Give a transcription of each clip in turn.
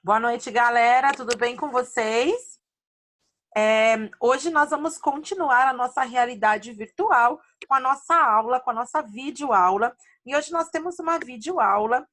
Boa noite, galera. Tudo bem com vocês? Hoje nós vamos continuar a nossa realidade virtual com a nossa aula, com a nossa videoaula. E hoje nós temos uma videoaula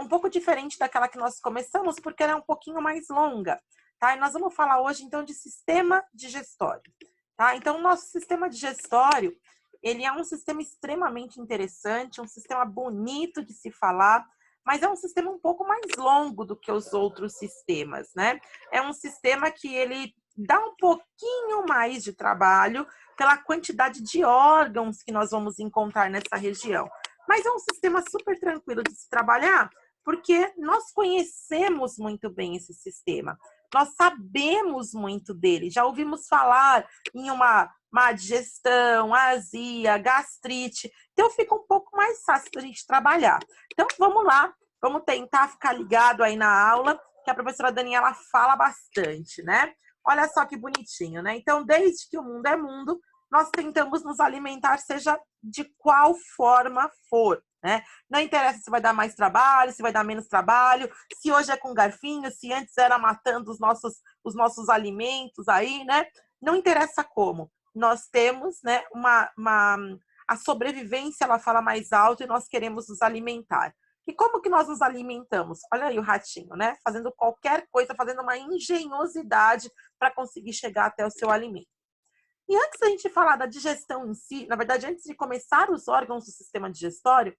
um pouco diferente daquela que nós começamos, porque ela é um pouquinho mais longa, tá? E nós vamos falar hoje, então, de sistema digestório, tá? Então, o nosso sistema digestório, ele é um sistema extremamente interessante, um sistema bonito de se falar, mas é um sistema um pouco mais longo do que os outros sistemas, né? É um sistema que ele dá um pouquinho mais de trabalho pela quantidade de órgãos que nós vamos encontrar nessa região. Mas é um sistema super tranquilo de se trabalhar, porque nós conhecemos muito bem esse sistema. Nós sabemos muito dele, já ouvimos falar em uma má digestão, azia, gastrite. Então fica um pouco mais fácil da gente trabalhar. Então vamos lá, vamos tentar ficar ligado aí na aula, que a professora Daniela fala bastante, né? Olha só que bonitinho, né? Então, desde que o mundo é mundo, nós tentamos nos alimentar, seja de qual forma for, né? Não interessa se vai dar mais trabalho, se vai dar menos trabalho, se hoje é com garfinho, se antes era matando os nossos alimentos aí, né? Não interessa como. Nós temos, né, a sobrevivência, ela fala mais alto e nós queremos nos alimentar. E como que nós nos alimentamos? Olha aí o ratinho, né? Fazendo qualquer coisa, fazendo uma engenhosidade para conseguir chegar até o seu alimento. E antes da gente falar da digestão em si, na verdade, antes de começar os órgãos do sistema digestório,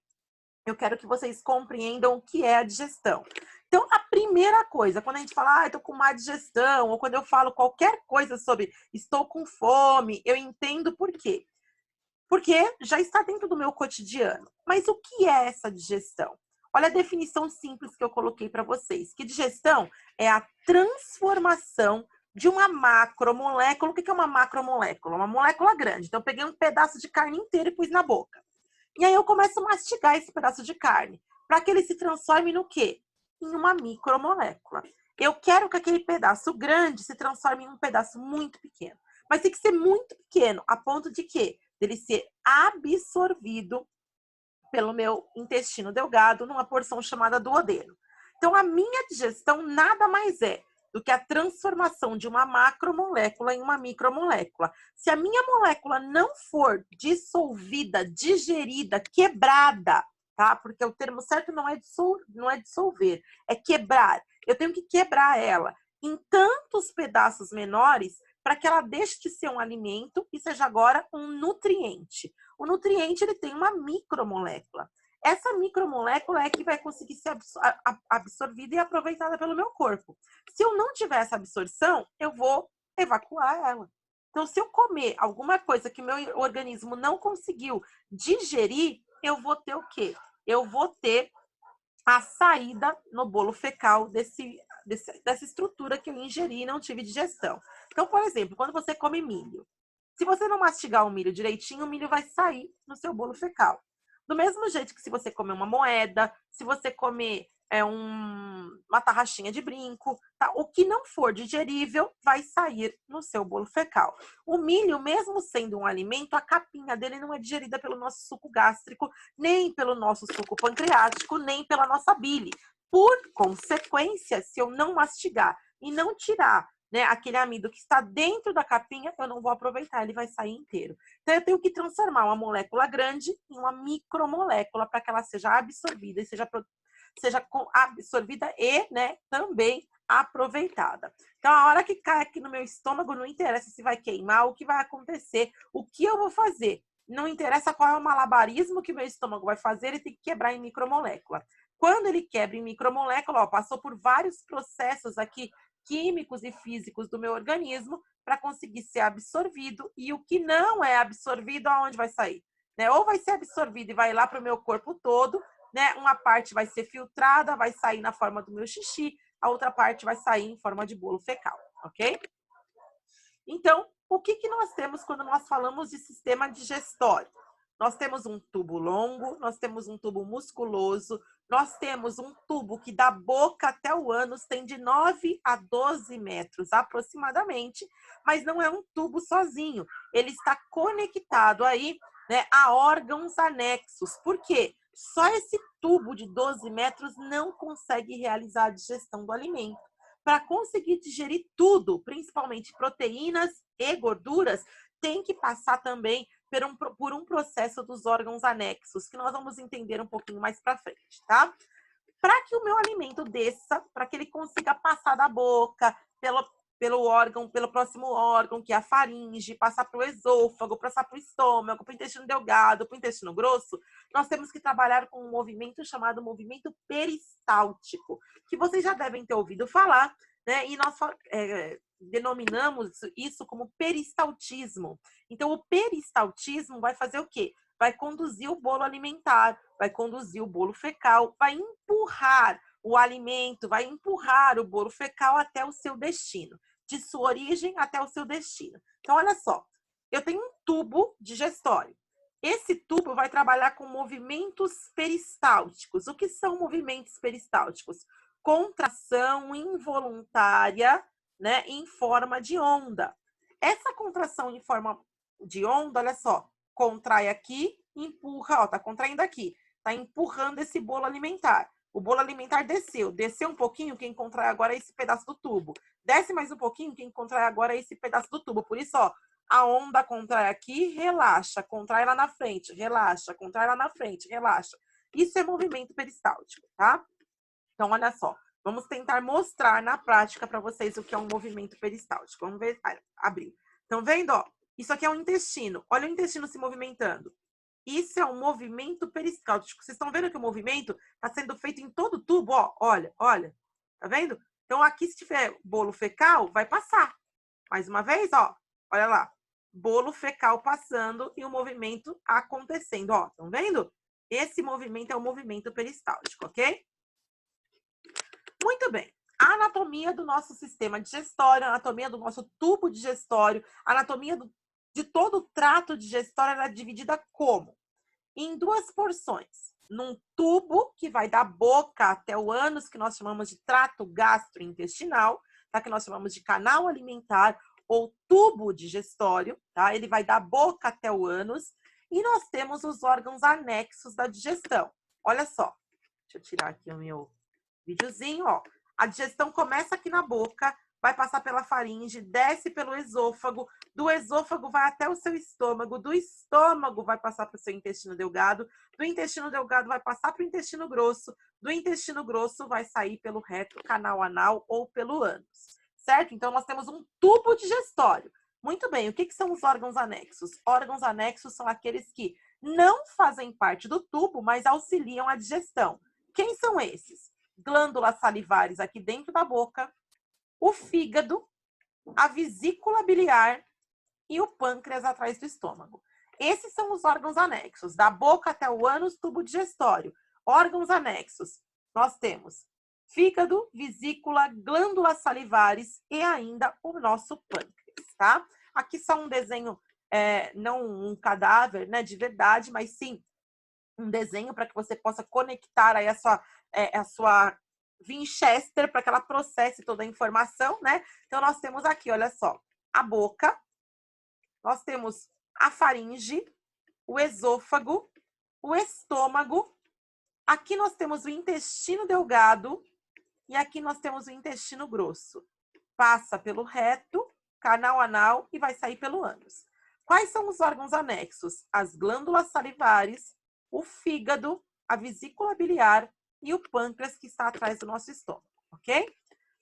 eu quero que vocês compreendam o que é a digestão. Então, a primeira coisa, quando a gente fala, estou com má digestão, ou quando eu falo qualquer coisa sobre estou com fome, eu entendo por quê. Porque já está dentro do meu cotidiano. Mas o que é essa digestão? Olha a definição simples que eu coloquei para vocês. Que digestão é a transformação de uma macromolécula. O que é uma macromolécula? Uma molécula grande. Então, eu peguei um pedaço de carne inteiro e pus na boca. E aí eu começo a mastigar esse pedaço de carne, para que ele se transforme no quê? Em uma micromolécula. Eu quero que aquele pedaço grande se transforme em um pedaço muito pequeno. Mas tem que ser muito pequeno, a ponto de quê? Dele ser absorvido pelo meu intestino delgado numa porção chamada duodeno. Então, a minha digestão nada mais é do que a transformação de uma macromolécula em uma micromolécula. Se a minha molécula não for dissolvida, digerida, quebrada, tá? Porque o termo certo não é dissolver, é quebrar. Eu tenho que quebrar ela em tantos pedaços menores para que ela deixe de ser um alimento e seja agora um nutriente. O nutriente ele tem uma micromolécula. Essa micromolécula é que vai conseguir ser absorvida e aproveitada pelo meu corpo. Se eu não tiver essa absorção, eu vou evacuar ela. Então, se eu comer alguma coisa que meu organismo não conseguiu digerir, eu vou ter o quê? Eu vou ter a saída no bolo fecal dessa estrutura que eu ingeri e não tive digestão. Então, por exemplo, quando você come milho, se você não mastigar o milho direitinho, o milho vai sair no seu bolo fecal. Do mesmo jeito que se você comer uma moeda, se você comer uma tarraxinha de brinco, tá? O que não for digerível vai sair no seu bolo fecal. O milho, mesmo sendo um alimento, a capinha dele não é digerida pelo nosso suco gástrico, nem pelo nosso suco pancreático, nem pela nossa bile. Por consequência, se eu não mastigar e não tirar, né, aquele amido que está dentro da capinha, eu não vou aproveitar, ele vai sair inteiro. Então, eu tenho que transformar uma molécula grande em uma micromolécula para que ela seja absorvida e seja absorvida e, né, também aproveitada. Então, a hora que cai aqui no meu estômago, não interessa se vai queimar, o que vai acontecer, o que eu vou fazer. Não interessa qual é o malabarismo que meu estômago vai fazer, ele tem que quebrar em micromolécula. Quando ele quebra em micromolécula, ó, passou por vários processos aqui químicos e físicos do meu organismo para conseguir ser absorvido, e o que não é absorvido, aonde vai sair? Né? Ou vai ser absorvido e vai lá para o meu corpo todo, né? Uma parte vai ser filtrada, vai sair na forma do meu xixi, a outra parte vai sair em forma de bolo fecal, ok? Então, o que nós temos quando nós falamos de sistema digestório? Nós temos um tubo longo, nós temos um tubo musculoso, nós temos um tubo que da boca até o ânus tem de 9 a 12 metros aproximadamente, mas não é um tubo sozinho, ele está conectado aí, né, a órgãos anexos. Por quê? Só esse tubo de 12 metros não consegue realizar a digestão do alimento. Para conseguir digerir tudo, principalmente proteínas e gorduras, tem que passar também por um processo dos órgãos anexos, que nós vamos entender um pouquinho mais para frente, tá? Para que o meu alimento desça, para que ele consiga passar da boca, pelo órgão, pelo próximo órgão, que é a faringe, passar para o esôfago, passar para o estômago, para o intestino delgado, para o intestino grosso, nós temos que trabalhar com um movimento chamado movimento peristáltico, que vocês já devem ter ouvido falar, né? E nós denominamos isso como peristaltismo. Então, o peristaltismo vai fazer o quê? Vai conduzir o bolo alimentar, vai conduzir o bolo fecal, vai empurrar o alimento, vai empurrar o bolo fecal até o seu destino, de sua origem até o seu destino. Então, olha só, eu tenho um tubo digestório. Esse tubo vai trabalhar com movimentos peristálticos. O que são movimentos peristálticos? Contração involuntária, né, em forma de onda. Essa contração em forma de onda, olha só, contrai aqui, empurra, ó, tá contraindo aqui, tá empurrando esse bolo alimentar. O bolo alimentar desceu um pouquinho, quem contrai agora é esse pedaço do tubo. Desce mais um pouquinho, quem contrai agora é esse pedaço do tubo. Por isso, ó, a onda contrai aqui, relaxa, contrai lá na frente, relaxa, contrai lá na frente, relaxa. Isso é movimento peristáltico, tá? Então, olha só, vamos tentar mostrar na prática para vocês o que é um movimento peristáltico. Vamos ver, abrir. Estão vendo, ó? Isso aqui é o intestino. Olha o intestino se movimentando. Isso é um movimento peristáltico. Vocês estão vendo que o movimento está sendo feito em todo o tubo, ó. Olha, olha. Tá vendo? Então, aqui, se tiver bolo fecal, vai passar. Mais uma vez, ó. Olha lá. Bolo fecal passando e o movimento acontecendo, ó. Estão vendo? Esse movimento é o movimento peristáltico, ok? Muito bem. A anatomia do nosso sistema digestório, a anatomia do nosso tubo digestório, a anatomia de todo o trato digestório, ela é dividida como? Em duas porções. Num tubo que vai da boca até o ânus, que nós chamamos de trato gastrointestinal, tá? Que nós chamamos de canal alimentar ou tubo digestório, tá? Ele vai da boca até o ânus. E nós temos os órgãos anexos da digestão. Olha só. Deixa eu tirar aqui o meu videozinho, ó. A digestão começa aqui na boca, vai passar pela faringe, desce pelo esôfago, do esôfago vai até o seu estômago, do estômago vai passar para o seu intestino delgado, do intestino delgado vai passar para o intestino grosso, do intestino grosso vai sair pelo reto, canal anal ou pelo ânus, certo? Então, nós temos um tubo digestório. Muito bem, o que são os órgãos anexos? Órgãos anexos são aqueles que não fazem parte do tubo, mas auxiliam a digestão. Quem são esses? Glândulas salivares aqui dentro da boca, o fígado, a vesícula biliar e o pâncreas atrás do estômago. Esses são os órgãos anexos, da boca até o ânus, tubo digestório. Órgãos anexos, nós temos fígado, vesícula, glândulas salivares e ainda o nosso pâncreas, tá? Aqui só um desenho, não um cadáver, né, de verdade, mas sim um desenho para que você possa conectar aí a sua Winchester para que ela processe toda a informação, né? Então, nós temos aqui, olha só, a boca, nós temos a faringe, o esôfago, o estômago, aqui nós temos o intestino delgado e aqui nós temos o intestino grosso. Passa pelo reto, canal anal e vai sair pelo ânus. Quais são os órgãos anexos? As glândulas salivares, o fígado, a vesícula biliar e o pâncreas que está atrás do nosso estômago, ok?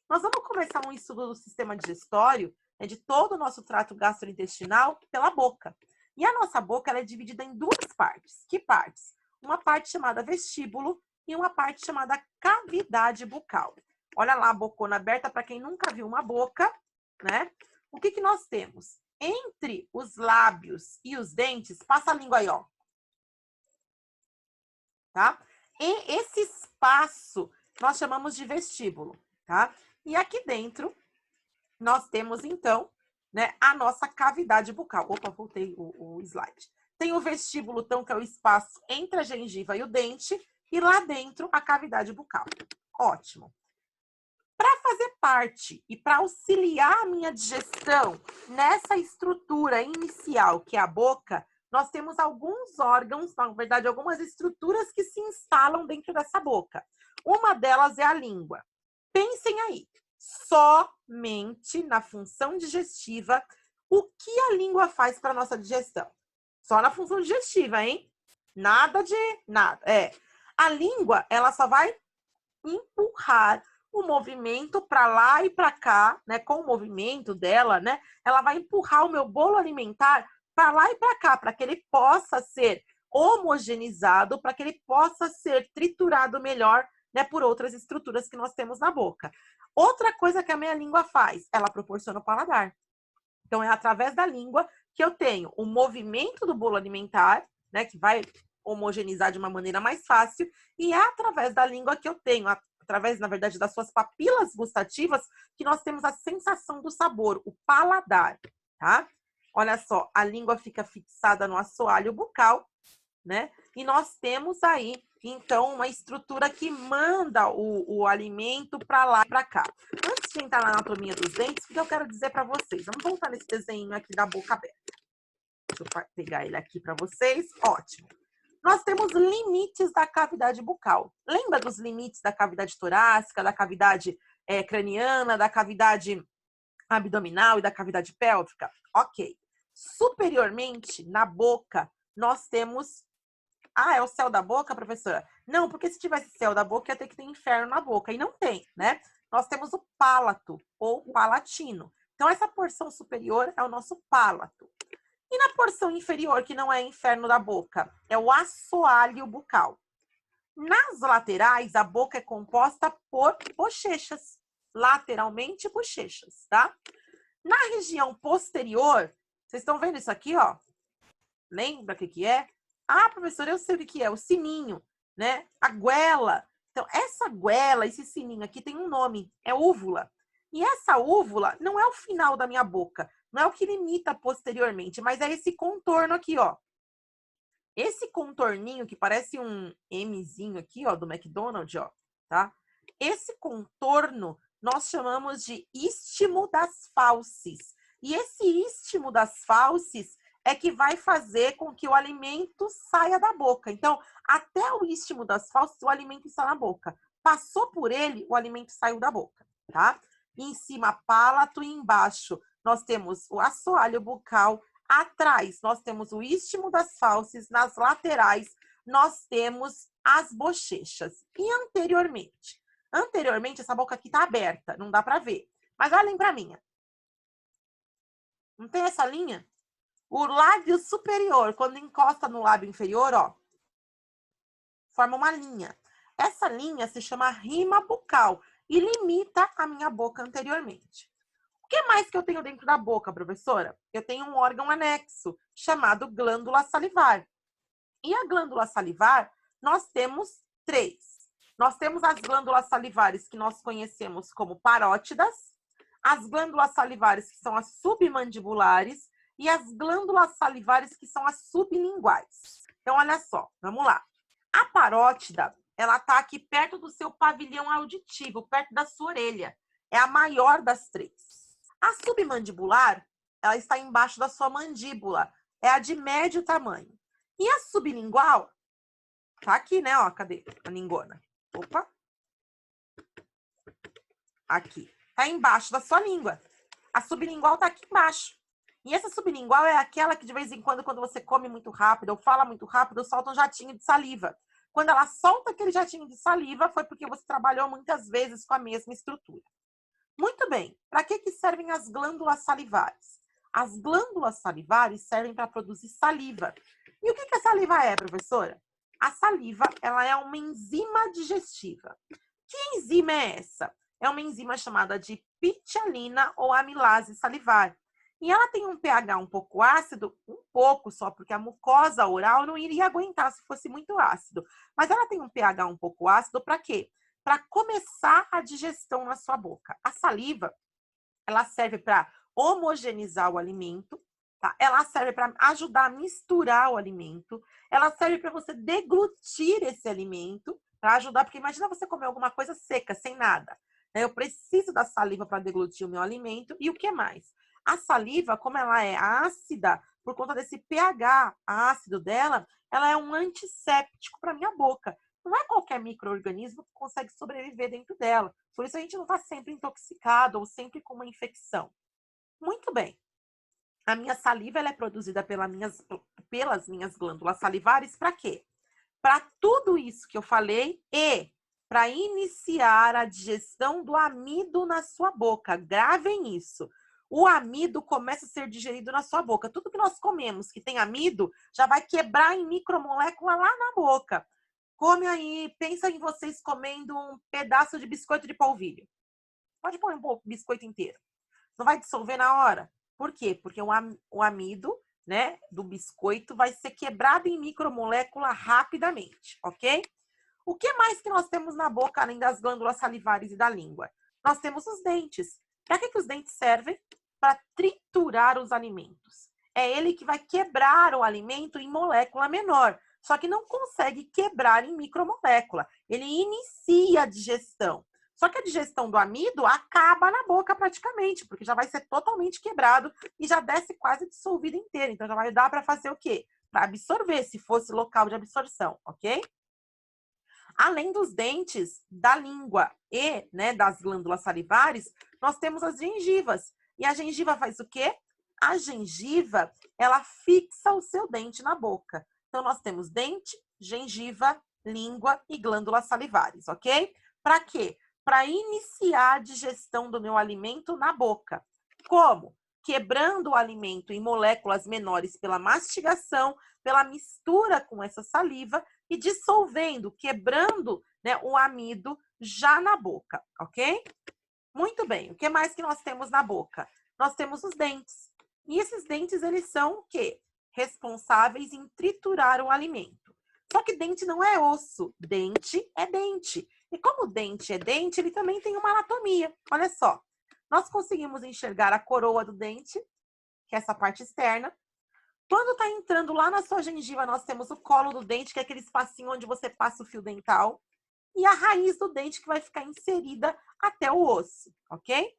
Nós vamos começar um estudo do sistema digestório, né, de todo o nosso trato gastrointestinal pela boca. E a nossa boca ela é dividida em duas partes. Que partes? Uma parte chamada vestíbulo e uma parte chamada cavidade bucal. Olha lá a bocona aberta para quem nunca viu uma boca, né? O que nós temos? Entre os lábios e os dentes, passa a língua aí, ó. Tá? E esse espaço nós chamamos de vestíbulo, tá? E aqui dentro nós temos, então, né, a nossa cavidade bucal. Opa, voltei o slide. Tem o vestíbulo, então, que é o espaço entre a gengiva e o dente, e lá dentro a cavidade bucal. Ótimo. Para fazer parte e para auxiliar a minha digestão nessa estrutura inicial, que é a boca, nós temos alguns órgãos, na verdade, algumas estruturas que se instalam dentro dessa boca. Uma delas é a língua. Pensem aí, somente na função digestiva, o que a língua faz para a nossa digestão? Só na função digestiva, hein? Nada de nada. A língua, ela só vai empurrar o movimento para lá e para cá, né? Com o movimento dela, né? Ela vai empurrar o meu bolo alimentar para lá e para cá, para que ele possa ser homogeneizado, para que ele possa ser triturado melhor, né? Por outras estruturas que nós temos na boca. Outra coisa que a minha língua faz, ela proporciona o paladar. Então, é através da língua que eu tenho o movimento do bolo alimentar, né? Que vai homogeneizar de uma maneira mais fácil, e é através da língua que eu tenho, através, na verdade, das suas papilas gustativas, que nós temos a sensação do sabor, o paladar, tá? Olha só, a língua fica fixada no assoalho bucal, né? E nós temos aí, então, uma estrutura que manda o alimento para lá e para cá. Antes de entrar na anatomia dos dentes, o que eu quero dizer para vocês? Vamos voltar nesse desenho aqui da boca aberta. Deixa eu pegar ele aqui para vocês. Ótimo. Nós temos limites da cavidade bucal. Lembra dos limites da cavidade torácica, da cavidade craniana, da cavidade abdominal e da cavidade pélvica? Ok. Superiormente, na boca, nós temos... Ah, é o céu da boca, professora? Não, porque se tivesse céu da boca, ia ter que ter inferno na boca. E não tem, né? Nós temos o pálato, ou palatino. Então, essa porção superior é o nosso pálato. E na porção inferior, que não é inferno da boca, é o assoalho bucal. Nas laterais, a boca é composta por bochechas. Lateralmente, bochechas, tá? Na região posterior, vocês estão vendo isso aqui, ó? Lembra o que é? Ah, professora, eu sei o que é. O sininho, né? A goela. Então, essa goela, esse sininho aqui tem um nome. É úvula. E essa úvula não é o final da minha boca. Não é o que limita posteriormente, mas é esse contorno aqui, ó. Esse contorninho que parece um Mzinho aqui, ó, do McDonald's, ó, tá? Esse contorno nós chamamos de istmo das fauces. E esse istmo das fauces é que vai fazer com que o alimento saia da boca. Então, até o istmo das fauces, o alimento está na boca. Passou por ele, o alimento saiu da boca, tá? E em cima, pálato, e embaixo nós temos o assoalho bucal. Atrás, nós temos o istmo das fauces. Nas laterais, nós temos as bochechas. E anteriormente? Anteriormente, essa boca aqui tá aberta, não dá para ver. Mas olhem para mim. Não tem essa linha? O lábio superior, quando encosta no lábio inferior, ó, forma uma linha. Essa linha se chama rima bucal e limita a minha boca anteriormente. O que mais que eu tenho dentro da boca, professora? Eu tenho um órgão anexo, chamado glândula salivar. E a glândula salivar, nós temos 3. Nós temos as glândulas salivares que nós conhecemos como parótidas, as glândulas salivares que são as submandibulares e as glândulas salivares que são as sublinguais. Então, olha só, vamos lá. A parótida, ela está aqui perto do seu pavilhão auditivo, perto da sua orelha. É a maior das 3. A submandibular, ela está embaixo da sua mandíbula. É a de médio tamanho. E a sublingual, tá aqui, né? Ó, cadê a lingona? Opa. Aqui. Tá embaixo da sua língua. A sublingual tá aqui embaixo. E essa sublingual é aquela que de vez em quando você come muito rápido ou fala muito rápido, solta um jatinho de saliva. Quando ela solta aquele jatinho de saliva, foi porque você trabalhou muitas vezes com a mesma estrutura. Muito bem. Para que servem as glândulas salivares? As glândulas salivares servem para produzir saliva. E o que a saliva é, professora? A saliva, ela é uma enzima digestiva. Que enzima é essa? É uma enzima chamada de pitialina ou amilase salivar. E ela tem um pH um pouco ácido, um pouco só, porque a mucosa oral não iria aguentar se fosse muito ácido. Mas ela tem um pH um pouco ácido para quê? Para começar a digestão na sua boca. A saliva, ela serve para homogeneizar o alimento, tá? Ela serve para ajudar a misturar o alimento, ela serve para você deglutir esse alimento, para ajudar, porque imagina você comer alguma coisa seca, sem nada. Né? Eu preciso da saliva para deglutir o meu alimento. E o que mais? A saliva, como ela é ácida, por conta desse pH ácido dela, ela é um antisséptico para minha boca. Não é qualquer micro-organismo que consegue sobreviver dentro dela. Por isso a gente não está sempre intoxicado ou sempre com uma infecção. Muito bem. A minha saliva ela é produzida pelas minhas glândulas salivares para quê? Para tudo isso que eu falei e para iniciar a digestão do amido na sua boca. Gravem isso. O amido começa a ser digerido na sua boca. Tudo que nós comemos que tem amido já vai quebrar em micromolécula lá na boca. Come aí, pensa em vocês comendo um pedaço de biscoito de polvilho. Pode pôr um biscoito inteiro. Não vai dissolver na hora? Por quê? Porque o amido, né, do biscoito vai ser quebrado em micromolécula rapidamente, ok? O que mais que nós temos na boca, além das glândulas salivares e da língua? Nós temos os dentes. Para que os dentes servem? Para triturar os alimentos. É ele que vai quebrar o alimento em molécula menor, só que não consegue quebrar em micromolécula. Ele inicia a digestão. Só que a digestão do amido acaba na boca praticamente, porque já vai ser totalmente quebrado e já desce quase dissolvido inteiro. Então já vai dar para fazer o quê? Para absorver, se fosse local de absorção, ok? Além dos dentes, da língua e, né, das glândulas salivares, nós temos as gengivas. E a gengiva faz o quê? A gengiva, ela fixa o seu dente na boca. Então, nós temos dente, gengiva, língua e glândulas salivares, ok? Para quê? Para iniciar a digestão do meu alimento na boca. Como? Quebrando o alimento em moléculas menores pela mastigação, pela mistura com essa saliva e dissolvendo, quebrando, né, o amido já na boca, ok? Muito bem. O que mais que nós temos na boca? Nós temos os dentes. E esses dentes, eles são o quê? Responsáveis em triturar o alimento. Só que dente não é osso. Dente é dente. E como dente é dente, ele também tem uma anatomia. Olha só. Nós conseguimos enxergar a coroa do dente, que é essa parte externa. Quando tá entrando lá na sua gengiva, nós temos o colo do dente, que é aquele espacinho onde você passa o fio dental. E a raiz do dente, que vai ficar inserida até o osso, ok?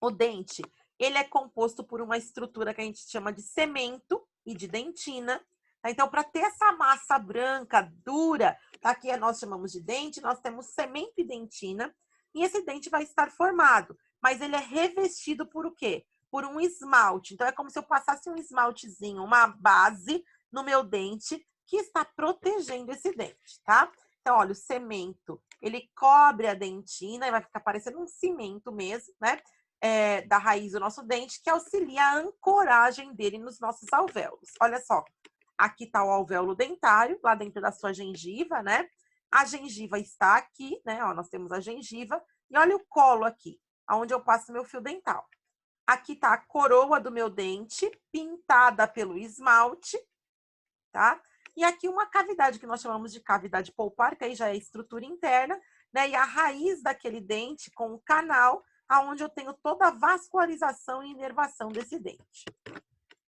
O dente, ele é composto por uma estrutura que a gente chama de cemento e de dentina. Então, para ter essa massa branca, dura, tá? Que nós chamamos de dente, nós temos cemento e dentina. E esse dente vai estar formado, mas ele é revestido por o quê? Por um esmalte. Então, é como se eu passasse um esmaltezinho, uma base no meu dente que está protegendo esse dente, tá? Então, olha, o cemento, ele cobre a dentina e vai ficar parecendo um cimento mesmo, né? Da raiz do nosso dente, que auxilia a ancoragem dele nos nossos alvéolos. Olha só, aqui está o alvéolo dentário, lá dentro da sua gengiva, né? A gengiva está aqui, né? Ó, nós temos a gengiva. E olha o colo aqui, onde eu passo meu fio dental. Aqui está a coroa do meu dente, pintada pelo esmalte, tá? E aqui uma cavidade que nós chamamos de cavidade pulpar, que aí já é estrutura interna, né? E a raiz daquele dente com o canal, aonde eu tenho toda a vascularização e inervação desse dente.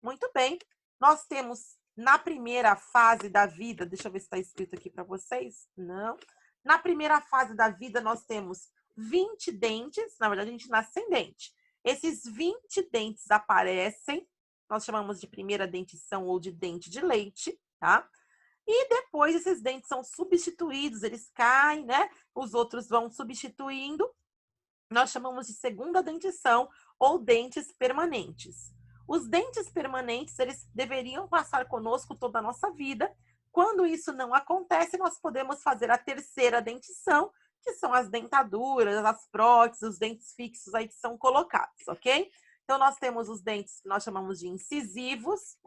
Muito bem. Nós temos na primeira fase da vida, deixa eu ver se está escrito aqui para vocês. Não. Na primeira fase da vida, nós temos 20 dentes. Na verdade, a gente nasce sem dente. Esses 20 dentes aparecem, nós chamamos de primeira dentição ou de dente de leite, tá? E depois esses dentes são substituídos, eles caem, né? Os outros vão substituindo. Nós chamamos de segunda dentição ou dentes permanentes. Os dentes permanentes, eles deveriam passar conosco toda a nossa vida. Quando isso não acontece, nós podemos fazer a terceira dentição, que são as dentaduras, as próteses, os dentes fixos aí que são colocados, ok? Então, nós temos os dentes que nós chamamos de incisivos,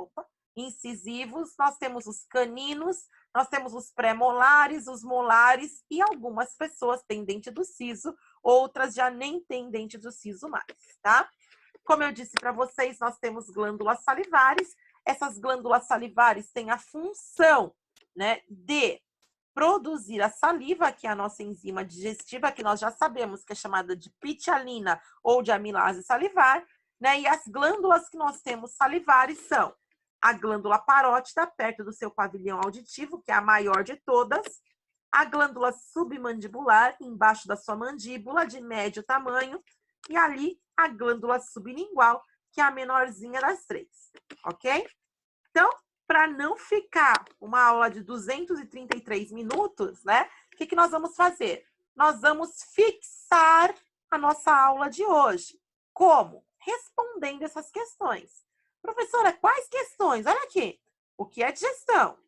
nós temos os caninos, nós temos os pré-molares, os molares e algumas pessoas têm dente do siso, outras já nem têm dente do siso mais, tá? Como eu disse para vocês, nós temos glândulas salivares. Essas glândulas salivares têm a função, né, de produzir a saliva, que é a nossa enzima digestiva, que nós já sabemos que é chamada de pitialina ou de amilase salivar, né? E as glândulas que nós temos salivares são a glândula parótida, perto do seu pavilhão auditivo, que é a maior de todas, a glândula submandibular, embaixo da sua mandíbula, de médio tamanho, e ali a glândula sublingual, que é a menorzinha das três, ok? Então, para não ficar uma aula de 233 minutos, né? O que nós vamos fazer? Nós vamos fixar a nossa aula de hoje. Como? Respondendo essas questões. Professora, quais questões? Olha aqui. O que é digestão?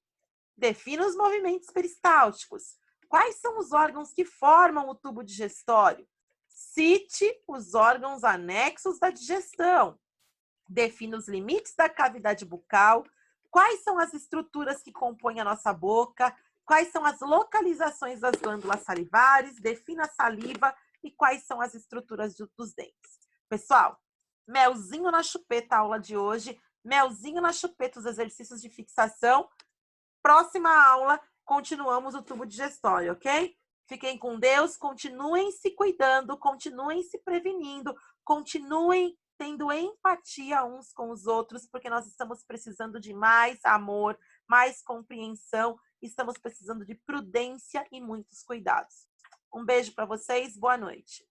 Defina os movimentos peristálticos. Quais são os órgãos que formam o tubo digestório? Cite os órgãos anexos da digestão. Defina os limites da cavidade bucal. Quais são as estruturas que compõem a nossa boca? Quais são as localizações das glândulas salivares? Defina a saliva e quais são as estruturas dos dentes. Pessoal, melzinho na chupeta a aula de hoje. Melzinho na chupeta os exercícios de fixação. Próxima aula, continuamos o tubo digestório, ok? Fiquem com Deus, continuem se cuidando, continuem se prevenindo, continuem tendo empatia uns com os outros, porque nós estamos precisando de mais amor, mais compreensão, estamos precisando de prudência e muitos cuidados. Um beijo para vocês, boa noite.